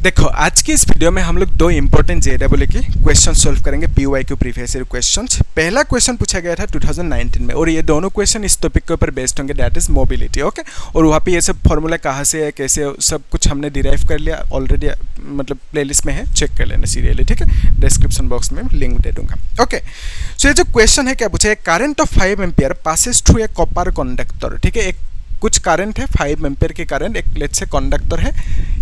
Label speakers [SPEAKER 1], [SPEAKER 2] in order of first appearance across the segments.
[SPEAKER 1] देखो आज की इस वीडियो में हम लोग दो इंपॉर्टेंट जेडब्ल्यू के क्वेश्चन सॉल्व करेंगे पीवाईक्यू प्रीवियस ईयर क्वेश्चंस। पहला क्वेश्चन पूछा गया था 2019 में और ये दोनों क्वेश्चन इस टॉपिक के ऊपर बेस्ड होंगे, दैट इज मोबिलिटी। ओके, और वहाँ पे ये सब फॉर्मूला कहाँ से है कैसे सब कुछ हमने डिराइव कर लिया ऑलरेडी, मतलब प्लेलिस्ट में है, चेक कर लेना सीरियली, ठीक है। डिस्क्रिप्शन बॉक्स में लिंक दे दूंगा। ओके, सो ये जो क्वेश्चन है क्या पूछा है, current of 5 ampere passes through a copper conductor. ठीक है, एक कुछ करंट है 5 एम्पियर की करंट, एक लेट्स से कंडक्टर है,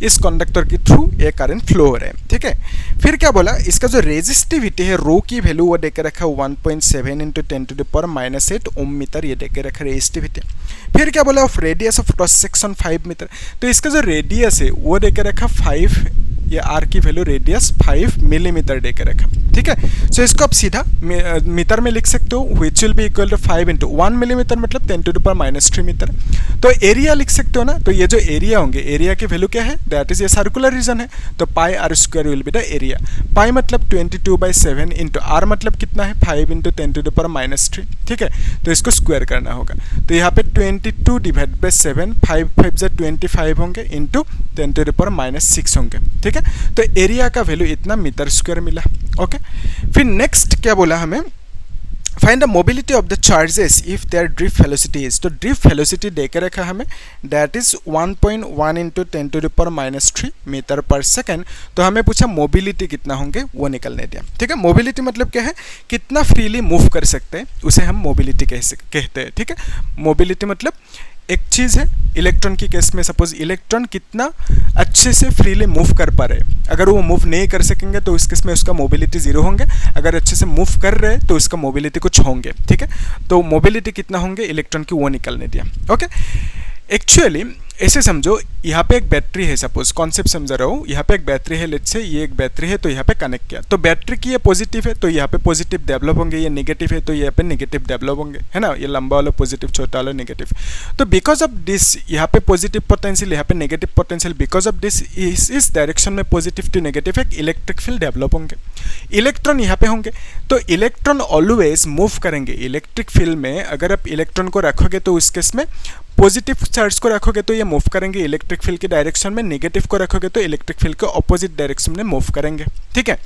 [SPEAKER 1] इस कंडक्टर के थ्रू ये करंट फ्लो हो रहा है। ठीक है, फिर क्या बोला, इसका जो रेजिस्टिविटी है रो की वैल्यू वो देके रखा 1.7 इंटू 10⁻⁻8 ओम मीटर, ये देके रखा रेजिस्टिविटी। फिर क्या बोला, of radius of cross section 5 metre, तो इसका जो रेडियस है वो देके रखा 5, ये आर की वैल्यू रेडियस 5 मिलीमीटर देके रखा। ठीक है, सो इसको आप सीधा मीटर में लिख सकते हो, which will be equal to 5 into 1 millimetre मतलब 10⁻³ मीटर। तो एरिया लिख सकते हो ना, तो ये जो एरिया होंगे, एरिया की वैल्यू क्या है, दैट इज ये सर्कुलर रीजन है, तो pi r square will be the area. Pi मतलब 22/7 इंटू आर मतलब कितना है 5 इंटू 10⁻⁻3। ठीक है, तो इसको स्क्वायर करना होगा, तो यहाँ पे 22/7 5 5 25 होंगे इंटू 10⁻⁻6 होंगे। ठीक है, तो एरिया का वैल्यू इतना मीटर स्क्वायर मिला। ओके, फिर नेक्स्ट क्या बोला हमें, find the mobility of the charges if their drift velocity is, तो ड्रिफ्ट वेलोसिटी देकर रखा हमें, that is 1.1 into 10⁻³ metre per second. तो हमें पूछा मोबिलिटी कितना होंगे, वो निकलने दिया। ठीक है, मोबिलिटी मतलब क्या है, कितना फ्रीली मूव कर सकते हैं, उसे हम मोबिलिटी कहते हैं। ठीक है, मोबिलिटी मतलब एक चीज़ है, इलेक्ट्रॉन की केस में सपोज इलेक्ट्रॉन कितना अच्छे से फ्रीली मूव कर पा रहे हैं, अगर वो मूव नहीं कर सकेंगे तो उस केस में उसका मोबिलिटी 0 होंगे, अगर अच्छे से मूव कर रहे हैं तो उसका मोबिलिटी कुछ होंगे। ठीक है, तो मोबिलिटी कितना होंगे इलेक्ट्रॉन की वो निकलने दिया। ओके, एक्चुअली ऐसे समझो, यहाँ पे एक बैटरी है, सपोज कॉन्सेप्ट समझ रहा हूँ, यहाँ पे एक बैटरी है, लेट्स से ये एक बैटरी है, तो यहाँ पे कनेक्ट किया, तो बैटरी की ये पॉजिटिव है तो यहाँ पे पॉजिटिव डेवलप होंगे, ये नेगेटिव है तो यहाँ पे नेगेटिव डेवलप होंगे, है ना, ये लंबा वाला पॉजिटिव, छोटा वाला नेगेटिव। तो बिकॉज ऑफ दिस यहाँ पे पॉजिटिव पोटेंशियल, यहाँ पे negative potential, because of this इस डायरेक्शन में पॉजिटिव टू नेगेटिव एक इलेक्ट्रिक फील्ड डेवलप होंगे, इलेक्ट्रॉन यहाँ पे होंगे, तो इलेक्ट्रॉन ऑलवेज मूव करेंगे इलेक्ट्रिक फील्ड में। अगर आप इलेक्ट्रॉन को रखोगे तो उस केस में पॉजिटिव चार्ज को रखोगे तो ये मूव करेंगे इलेक्ट्रिक फील्ड के डायरेक्शन में, नेगेटिव को रखोगे तो इलेक्ट्रिक फील्ड के ऑपोजिट डायरेक्शन में मूव करेंगे। ठीक है,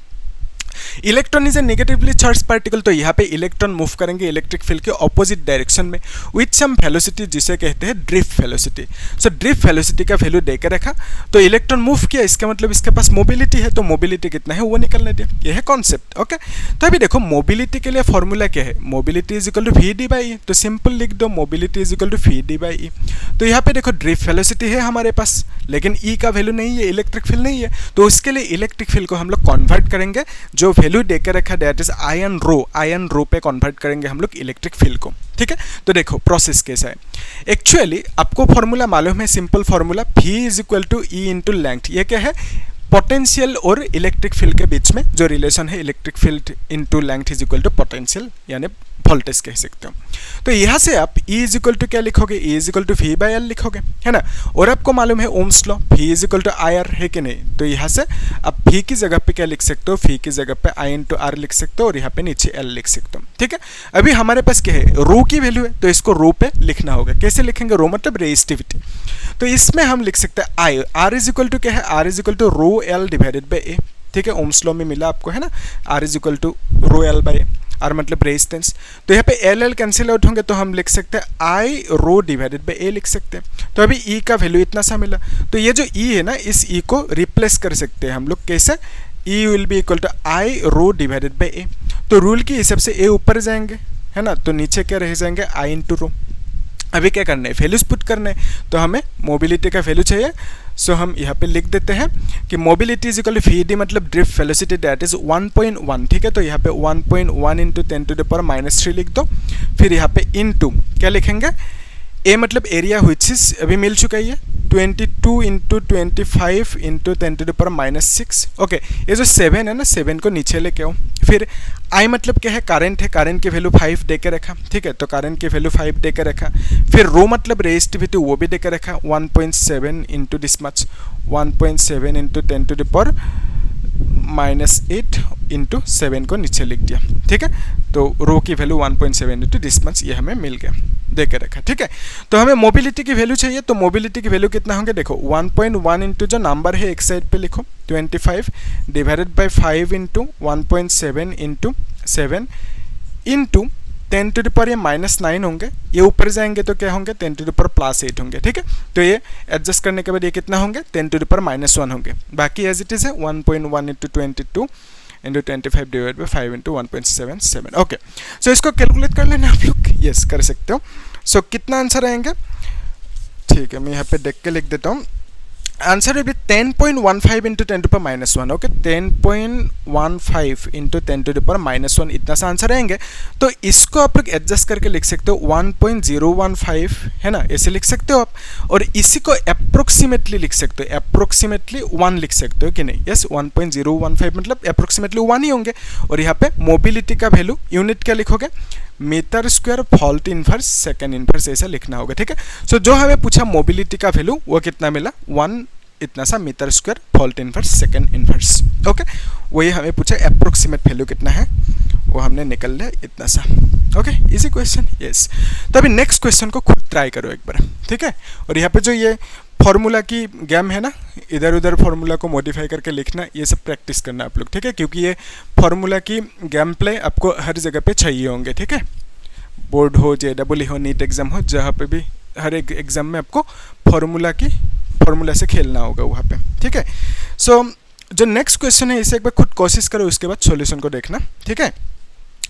[SPEAKER 1] electron is a negatively charge particle, तो यहाँ पे इलेक्ट्रॉन मूव करेंगे इलेक्ट्रिक फील्ड के ऑपोजिट डायरेक्शन में विथ सम वेलोसिटी, जिसे कहते हैं drift velocity. So drift velocity का वैल्यू देकर रखा, तो इलेक्ट्रॉन मूव किया, इसका मतलब इसके पास मोबिलिटी है, तो मोबिलिटी कितना है वो निकलने दिया। ये है कॉन्सेप्ट। ओके, तो अभी देखो मोबिलिटी के लिए फॉर्मूला क्या है, mobility is equal to v/e, तो सिंपल लिख दो mobility is equal to v/e। तो यहाँ पे देखो ड्रिफ्ट वेलोसिटी है हमारे पास, लेकिन ई का वैल्यू नहीं है, इलेक्ट्रिक फील्ड नहीं है, तो उसके लिए इलेक्ट्रिक फील्ड को हम लोग कन्वर्ट करेंगे, जो वैल्यू देकर रखा दैट इज आयन रो पे कन्वर्ट करेंगे हम लोग इलेक्ट्रिक फील्ड को। ठीक है, तो देखो प्रोसेस कैसा है, एक्चुअली आपको फॉर्मूला मालूम है, simple formula v is equal to E into length. ये क्या है, पोटेंशियल और इलेक्ट्रिक फील्ड के बीच में जो रिलेशन है, electric field into length is equal to potential यानी वोल्टेज कह सकते हो। तो यहाँ से आप E इज इक्वल टू क्या लिखोगे, E is equal to v/L लिखोगे, है ना, और आपको मालूम है Ohm's law, v is equal to IR है कि नहीं, तो यहाँ से आप v की जगह पे क्या लिख सकते हो, v की जगह पे I इंटू R लिख सकते हो और यहाँ पे नीचे L लिख सकते हो। ठीक है, अभी हमारे पास क्या है, रो की वैल्यू है, तो इसको रो पे लिखना होगा। कैसे लिखेंगे, रो मतलब रेजिस्टिविटी, तो इसमें हम लिख सकते हैं I, R is equal to क्या है, R is equal to rho L divided by A। ठीक है, ओम्स लॉ में मिला आपको, है ना, R is equal to rho L by R मतलब रेजिस्टेंस, तो यहाँ पे L कैंसिल आउट होंगे, तो हम लिख सकते हैं I rho divided by A लिख सकते हैं। तो अभी E का वैल्यू इतना सा मिला, तो ये जो E है ना, इस E को रिप्लेस कर सकते हैं हम लोग, कैसे, E will be equal to I rho divided by A। तो रूल के हिसाब से A ऊपर जाएंगे, है ना, तो नीचे क्या रह जाएंगे I इंटू रो। अभी क्या करना है, वैल्यूज पुट करना है, तो हमें मोबिलिटी का वैल्यू चाहिए, सो हम यहाँ पे लिख देते हैं कि mobility is equal to v/d मतलब ड्रिफ्ट वेलोसिटी दैट इज 1.1। ठीक है, तो यहाँ पे 1.1 इंटू 10⁻³ लिख दो, फिर यहाँ पे इंटू क्या लिखेंगे, ए मतलब एरिया व्हिच इज अभी मिल चुका है, 22 इंटू 25 इंटू 10⁻⁻6। ओके, ये जो 7 है ना, 7 को नीचे लेके आओ, फिर आई मतलब क्या है, करंट है, करंट की वैल्यू 5 देकर रखा। ठीक है, तो करंट की वैल्यू 5 देकर रखा, फिर रो मतलब रेजिस्टिविटी वो भी देकर रखा 1.7 into this much, 1.7 into 10⁻⁻8 into 7 को नीचे लिख दिया। ठीक है, तो रो की वैल्यू 1.7 इंटू दिस मच ये हमें मिल गया। दे के रखा, ठीक है। तो हमें मोबिलिटी की वैल्यू चाहिए, तो मोबिलिटी की वैल्यू कितना होंगे, देखो 1.1 इंटू जो नंबर है एक साइड पे लिखो 25 divided by 5 into 1.7 into 7 into 10 to the power ये -9 होंगे, ये ऊपर जाएंगे तो क्या होंगे 10 टू द पावर +8 होंगे, ठीक है। तो ये एडजस्ट करने के बाद ये कितना होंगे 10 टू द पावर -1 होंगे, बाकी एज इट इज है 1.1 into 22 into 25 divide by 5 into 1.77, okay. So इसको कैलकुलेट कर लेना आप लोग, यस कर सकते हो। सो कितना आंसर आएंगे, ठीक है मैं यहाँ पे देख के लिख देता हूँ। Answer will be 10.15 into 10 to power -1, okay 10.15 into 10 to power -1 इतना सा आंसर आएंगे। तो इसको आप लोग एडजस्ट करके लिख सकते हो 1.015 है ना, ऐसे लिख सकते हो आप, और इसी को अप्रोक्सीमेटली लिख सकते हो, अप्रोक्सीमेटली 1 लिख सकते हो कि नहीं, यस 1.015 मतलब अप्रोक्सीमेटली 1 ही होंगे। और यहाँ पे मोबिलिटी का वैल्यू यूनिट क्या लिखोगे, metre square volt inverse second inverse ऐसा लिखना होगा, ठीक है। सो जो हमें पूछा मोबिलिटी का वैल्यू वो कितना मिला 1 इतना सा metre square volt inverse second inverse, okay. वही हमें पूछा अप्रोक्सीमेट वैल्यू कितना है वो हमने निकल लिया इतना सा, ओके इजी क्वेश्चन, यस। तो अभी नेक्स्ट क्वेश्चन को खुद ट्राई करो एक बार, ठीक है। और यहाँ पे जो ये फॉर्मूला की गेम है ना, इधर उधर फॉर्मूला को मॉडिफाई करके लिखना, ये सब प्रैक्टिस करना आप लोग, ठीक है, क्योंकि ये फॉर्मूला की गेम प्ले आपको हर जगह पे चाहिए होंगे, ठीक है। बोर्ड हो, JEE हो, नीट एग्जाम हो, जहाँ पे भी हर एक एग्जाम में आपको फॉर्मूला से खेलना होगा वहाँ पे, ठीक है। सो जो नेक्स्ट क्वेश्चन है इसे एक बार खुद कोशिश करो, उसके बाद सॉल्यूशन को देखना, ठीक है।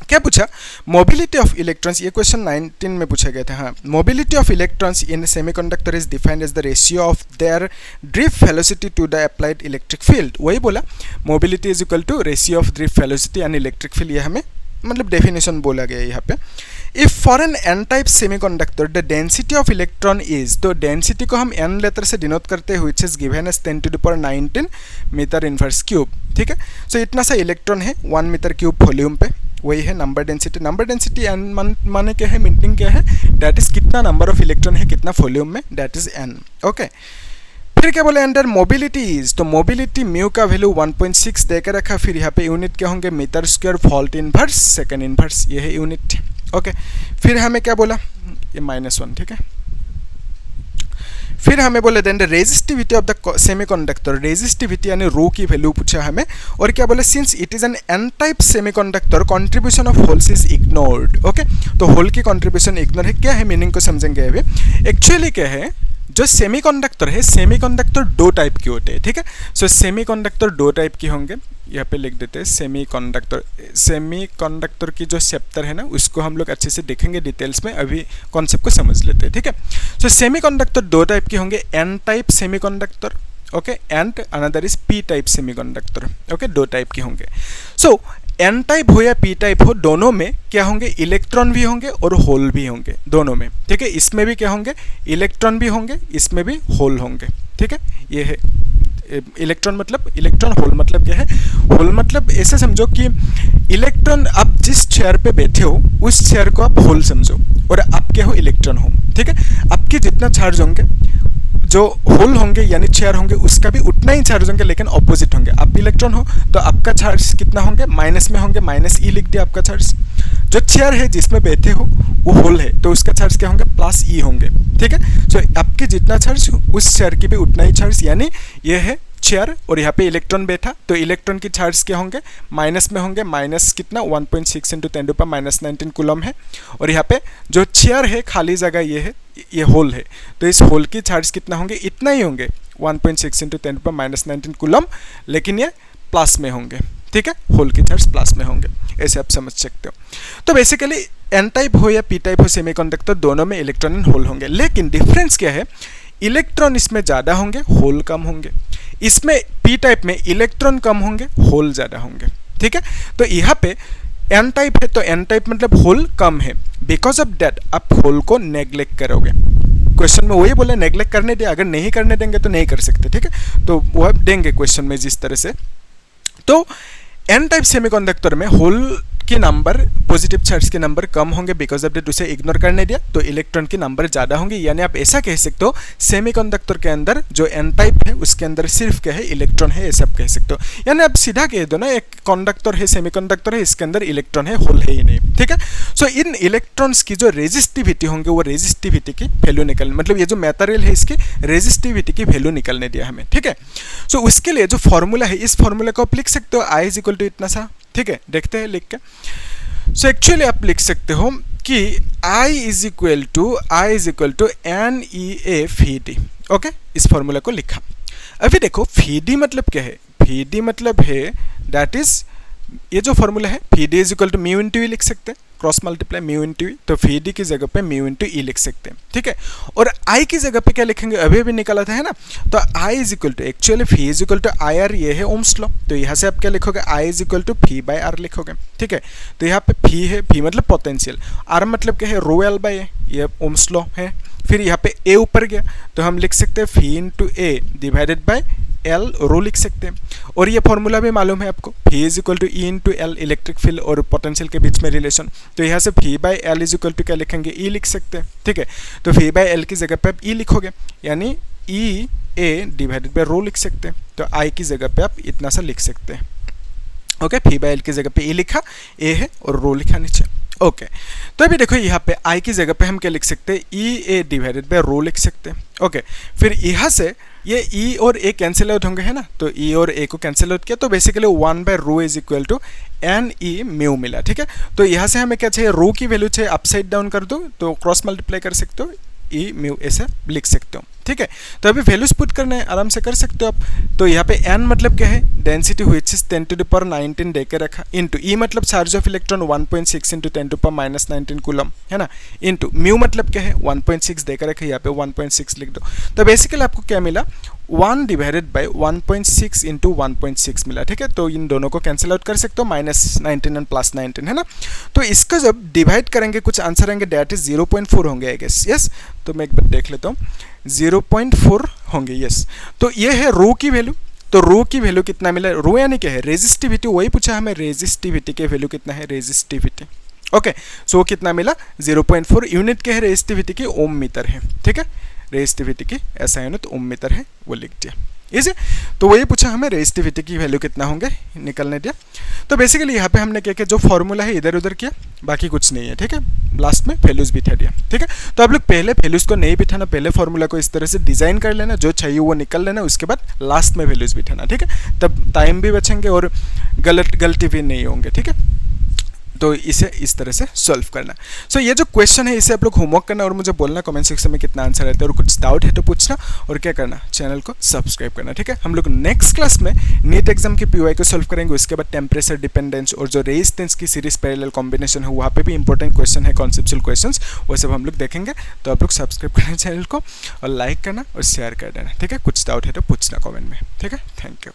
[SPEAKER 1] क्या पूछा, मोबिलिटी ऑफ इलेक्ट्रॉन्स, ये क्वेश्चन 19 में पूछा गया था, हाँ। Mobility of electrons in semiconductor is defined as the ratio of their drift velocity to the applied electric field. वही बोला mobility is equal to ratio of drift velocity and electric field, ये हमें मतलब डेफिनेशन बोला गया है यहाँ पे। If for N N type semiconductor the density of electron is, तो डेंसिटी को हम एन लेटर से डिनोट करते हैं, which is given as 10 to the power 19 metre inverse cube, ठीक है। सो इतना सा इलेक्ट्रॉन है 1 मीटर क्यूब वॉल्यूम पे, वही है number density. Number density N माने क्या है, मीनिंग क्या है, दैट इज कितना नंबर ऑफ इलेक्ट्रॉन है कितना वॉल्यूम में, दैट इज एन, ओके। फिर क्या बोले अंडर मोबिलिटी इज, तो मोबिलिटी म्यू का वैल्यू 1.6 देकर रखा, फिर यहाँ पे यूनिट क्या होंगे metre square volt inverse second inverse, ये है यूनिट, ओके। फिर हमें क्या बोला, ये -1, ठीक है। फिर हमें बोले then the resistivity of the semiconductor, resistivity यानी रो की वैल्यू पूछा हमें, और क्या बोले since it is N N type semiconductor contribution of holes is ignored, okay. तो होल की कंट्रीब्यूशन इग्नोर है, क्या है मीनिंग को समझेंगे अभी। एक्चुअली क्या है, जो सेमीकंडक्टर है, सेमीकंडक्टर 2 टाइप के होते हैं, ठीक है। सो सेमीकंडक्टर 2 टाइप के होंगे, यहाँ पे लिख देते हैं सेमीकंडक्टर की जो चैप्टर है ना उसको हम लोग अच्छे से देखेंगे डिटेल्स में, अभी कॉन्सेप्ट को समझ लेते हैं, ठीक है। सो सेमीकंडक्टर 2 टाइप के होंगे, N type semiconductor, okay, and another is P type semiconductor, okay, 2 type के होंगे। सो एन टाइप हो या पी टाइप हो, दोनों में क्या होंगे, इलेक्ट्रॉन भी होंगे और होल भी होंगे, दोनों में, ठीक है। इसमें भी क्या होंगे, इलेक्ट्रॉन भी होंगे, इसमें भी होल होंगे, ठीक है। ये है इलेक्ट्रॉन मतलब, इलेक्ट्रॉन होल मतलब क्या है, होल मतलब ऐसे समझो कि इलेक्ट्रॉन, आप जिस चेयर पे बैठे हो उस चेयर को आप होल समझो, और आप क्या हो, इलेक्ट्रॉन हो, ठीक है। आपके जितना चार्ज होंगे, जो होल होंगे यानी चेयर होंगे उसका भी उतना ही चार्ज होंगे, लेकिन ऑपोजिट होंगे। आप इलेक्ट्रॉन हो तो आपका चार्ज कितना होंगे, माइनस में होंगे, -E लिख दिया आपका चार्ज। जो चेयर है जिसमें बैठे हो वो होल है तो उसका चार्ज क्या होंगे, +E होंगे, ठीक है। सो आपके जितना चार्ज उस चेयर की भी उतना ही चार्ज, यानी ये है चेयर और यहाँ पे इलेक्ट्रॉन बैठा, तो इलेक्ट्रॉन की चार्ज क्या होंगे, माइनस में होंगे, माइनस कितना 1.6 इंटू 10 टू पावर -19 कूलम है। और यहाँ पे जो चेयर है खाली जगह ये है, ये होल है, तो इस होल की चार्ज कितना होंगे, इतना ही होंगे 1.6 इंटू 10 टू पावर -19 कूलम, लेकिन ये प्लस में होंगे, ठीक है, होल की चार्ज प्लस में होंगे, ऐसे आप समझ सकते हो। तो बेसिकली एन टाइप हो या पी टाइप हो सेमीकंडक्टर, दोनों में इलेक्ट्रॉन एंड होल होंगे, लेकिन डिफरेंस क्या है, इलेक्ट्रॉन इसमें ज़्यादा होंगे, होल कम होंगे। इसमें पी टाइप में इलेक्ट्रॉन कम होंगे, होल ज़्यादा होंगे, ठीक है। तो यहाँ पे एन टाइप है तो एन टाइप मतलब होल कम है, बिकॉज ऑफ दैट आप होल को नेग्लेक्ट करोगे। क्वेश्चन में वही बोले नेग्लेक्ट करने दे, अगर नहीं करने देंगे तो नहीं कर सकते, ठीक है। तो वह देंगे क्वेश्चन में जिस तरह से। तो एन टाइप सेमीकंडक्टर में होल की नंबर पॉजिटिव चार्ज के नंबर कम होंगे बिकॉज ऑफ दैट उसे इग्नोर करने दिया, तो इलेक्ट्रॉन के नंबर ज़्यादा होंगे। यानी आप ऐसा कह सकते हो सेमीकंडक्टर के अंदर जो एन टाइप है उसके अंदर सिर्फ क्या है, इलेक्ट्रॉन है, ऐसे आप कह सकते हो। यानी आप सीधा कह दो ना, एक कंडक्टर है, सेमीकंडक्टर है, इसके अंदर इलेक्ट्रॉन है, होल है ही नहीं, ठीक है। सो इन इलेक्ट्रॉन्स की जो रेजिस्टिविटी होंगे वो रेजिस्टिविटी की वैल्यू निकलने, मतलब ये जो मटेरियल है इसकी रेजिस्टिविटी की वैल्यू निकलने दिया हमें, ठीक है। सो उसके लिए जो फॉर्मूला है, इस फॉर्मूला को आप लिख सकते हो I इज इक्वल टू इतना सा, ठीक है। देखते हैं लिख के। सो एक्चुअली आप लिख सकते हो कि I is equal to NEA फी डी, ओके। इस फॉर्मूला को लिखा। अभी देखो फी डी मतलब क्या है, फी डी मतलब है दैट इज ये जो फॉर्मूला है phi D is equal to mu into E लिख सकते हैं, cross multiply mu into E, तो फी डी की जगह पे म्यू इंटू ई लिख सकते हैं, ठीक है। और आई की जगह पे क्या लिखेंगे, अभी भी निकाला था है ना, तो I is equal to actually phi is equal to I R, ये है ओम्स लॉ, तो यहाँ से आप क्या लिखोगे, I is equal to phi by R लिखोगे, ठीक है। तो यहाँ पे फी है, फी मतलब पोटेंशियल, आर मतलब क्या है, रो एल बाई ए, ये ओम्स लॉ है। फिर यहाँ पे ए ऊपर गया तो हम लिख सकते हैं phi into A divided by L rho लिख सकते हैं। और ये फॉर्मूला भी मालूम है आपको, phi is equal to E into L, electric field और पोटेंशियल के बीच में रिलेशन, तो यहाँ से phi by L is equal to क्या लिखेंगे, ई लिख सकते हैं, ठीक है। तो फी बाई एल की जगह पे आप ई लिखोगे, यानी ई ए डिवाइडेड बाई रो लिख सकते हैं, तो आई की जगह पे आप इतना सा लिख सकते हैं, ओके। फी बाई एल की जगह पे ई लिखा, ए है और रो लिखा नीचे, ओके। तो अभी देखो यहाँ पे आई की जगह पे हम क्या लिख सकते हैं, ई ए डिवाइडेड बाय रो लिख सकते हैं, ओके। फिर यहाँ से ये ई और ए कैंसिल आउट होंगे है ना, तो ई और ए को कैंसिल आउट किया तो basically 1 by rho is equal to N E mu मिला, ठीक है। तो यहाँ से हमें क्या चाहिए, रो की वैल्यू चाहिए, अपसाइड डाउन कर दो तो क्रॉस मल्टीप्लाई कर सकते हो, ई म्यू ऐसे लिख सकते हो, ठीक है। तो अभी वैल्यूज पुट करना है, आराम से कर सकते हो आप। तो यहाँ पे n मतलब क्या है, density which is 10 to the power 19 दे के रखा, इनटू ई मतलब charge of electron 1.6 into 10 to power minus 19 coulomb है ना, इनटू म्यू मतलब क्या है 1.6 दे के रखा, यहाँ पे 1.6 लिख दो। तो बेसिकली आपको क्या मिला, 1 डिवाइडेड बाई 1.6 इंटू 1.6 मिला, ठीक है। तो इन दोनों को कैंसिल आउट कर सकते हो, -19 एंड +19 है ना। तो इसका जब डिवाइड करेंगे कुछ आंसर आएंगे, डेट इज 0.4 होंगे आई गेस, यस। तो मैं एक बार देख लेता हूँ, 0.4 होंगे, यस। तो ये है रो की वैल्यू, तो रो की वैल्यू कितना मिला, रो यानी क्या है, रेजिस्टिविटी, वही पूछा हमें, रेजिस्टिविटी के वैल्यू कितना है, रेजिस्टिविटी, ओके। सो कितना मिला 0.4, यूनिट क्या है रेजिस्टिविटी की, ओम मीटर है, ठीक है। रेजिस्टिविटी की ऐसा यूनिट ओम मीटर है, वो लिख दिया, इजी। तो वही पूछा हमें रेजिस्टिविटी की वैल्यू कितना होंगे, निकलने दिया। तो बेसिकली यहाँ पे हमने क्या किया, जो फॉर्मूला है इधर उधर किया, बाकी कुछ नहीं है, ठीक है। लास्ट में वैल्यूज बिठा दिया, ठीक है। तो आप लोग पहले वैल्यूज को नहीं बिठाना, पहले फॉर्मूला को इस तरह से डिजाइन कर लेना, जो चाहिए वो निकल लेना, उसके बाद लास्ट में वैल्यूज बिठाना, ठीक है। तब टाइम भी बचेंगे और गलती भी नहीं होंगे, ठीक है। तो इसे इस तरह से सॉल्व करना। सो ये जो क्वेश्चन है इसे आप लोग होमवर्क करना और मुझे बोलना कमेंट सेक्शन में कितना आंसर रहता है, और कुछ डाउट है तो पूछना, और क्या करना, चैनल को सब्सक्राइब करना, ठीक है। हम लोग नेक्स्ट क्लास में नीट एग्जाम की पीवाई को सॉल्व करेंगे, उसके बाद टेम्परेचर डिपेंडेंस और जो रेजिस्टेंस की सीरीज पैरेलल कॉम्बिनेशन है वहाँ पे भी इंपॉर्टेंट क्वेश्चन है, कॉन्सेप्चुअल क्वेश्चंस, वो सब हम लोग देखेंगे। तो आप लोग सब्सक्राइब करना चैनल को, और लाइक करना और शेयर कर देना, ठीक है। कुछ डाउट है तो पूछना कमेंट में, ठीक है। Thank you.